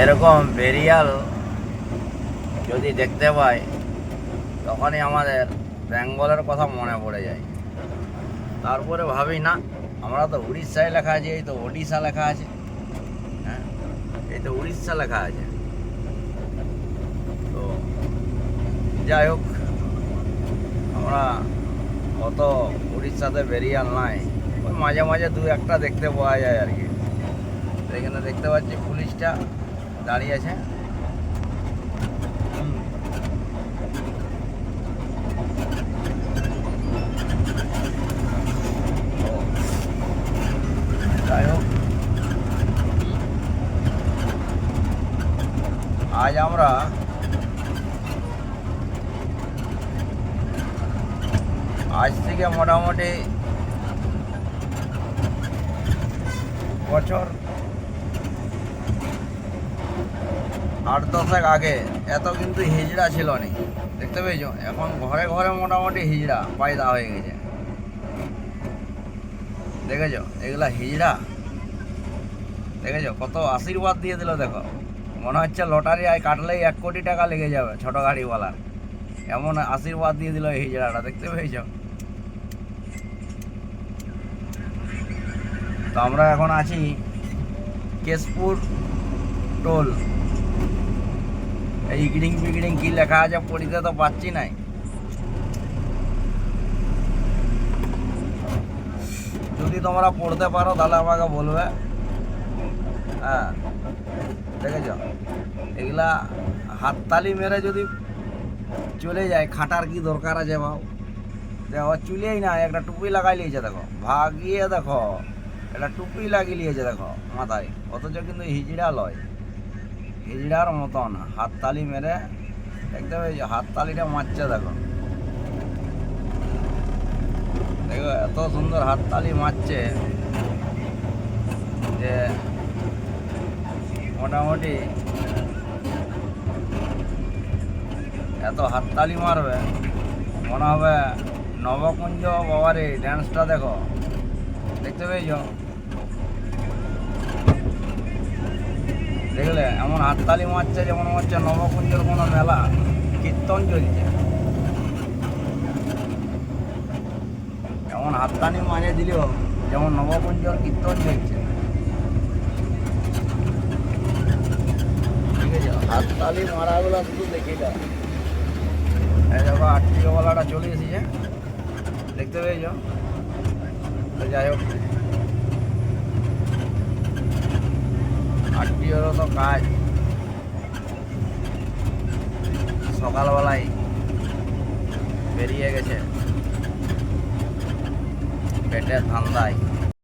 এরকম বেরিয়াল যদি দেখতে পাই তখনই আমাদের বেঙ্গলের কথা মনে পড়ে যায়। তারপরে ভাবি না, আমরা তো উড়িষ্যায় লেখা আছে, এই তো ওডিশা লেখা আছে, হ্যাঁ এই তো উড়িষ্যা লেখা আছে। তো যাই হোক, আমরা অত উড়িষ্যাতে বেরিয়াল নাই, ওই মাঝে মাঝে দু একটা দেখতে পাওয়া যায় আর কি। তো এখানে দেখতে পাচ্ছি পুলিশটা দাঁড়িয়ে আছে। যাই হোক, আজ আমরা আজ থেকে মোটামুটি বছর 8-10 আগে এত কিন্তু হিজড়া ছিল না, দেখতে পেয়েছো? এখন ঘরে ঘরে মোটামুটি হিজড়া পায়দা হয়ে গেছে, দেখেছো? এগুলা হিজড়া দেখেছো কত আশীর্বাদ দিয়ে দিল, দেখো মনে হচ্ছে লটারি আয় কাটলেই 1 কোটি টাকা লেগে যাবে ছোট গাড়িওয়ালার, এমন আশীর্বাদ দিয়ে দিল এই হিজড়াটা, দেখতে পেয়েছো? তো আমরা এখন আছি কেশপুর টোল। এই ইগড়িং পিগড়িং কি লেখা আছে পড়িতে তো পাচ্ছি নাই। যদি তোমরা পড়তে পারো তাহলে আমাকে বলবে। হ্যাঁ দেখেছ, এগুলা হাততালি মেরে যদি চলে যায়, খাটার কি দরকার আছে ভাব? দেখো চুলেই না, একটা টুপি লাগাই লিয়েছে, দেখো ভাগিয়ে দেখো একটা টুপি লাগিয়ে লিয়েছে দেখো মাথায়, অথচ কিন্তু হিজড়া লয়, হিজড়ার মতন হাততালি মেরে, দেখতে পেয়েছো হাততালিটা মারছে, দেখো দেখো এত সুন্দর হাততালি মারছে যে মোটামুটি এত হাততালি মারবে মনে হবে নবকুঞ্জ বাবারে। ড্যান্সটা দেখো, দেখতে পেয়েছো? দেখলে এমন হাততালি মারছে যেমন হচ্ছে নবকুঞ্জের কোনো মেলা কীর্তন চলছে, এমন হাততালি মারে দিলেও যেমন নবকুঞ্জের কীর্তন চলছে, ঠিক আছে? হাততালি মারাগুলো শুধু দেখি না। এই দেখো আটটিওয়ালাটা চলে এসেছে, দেখতে পেয়েছ? তো যাই হোক, আটটিওরও তো কাজ সকালবেলায় বেরিয়ে গেছে পেটের ধান্দায়।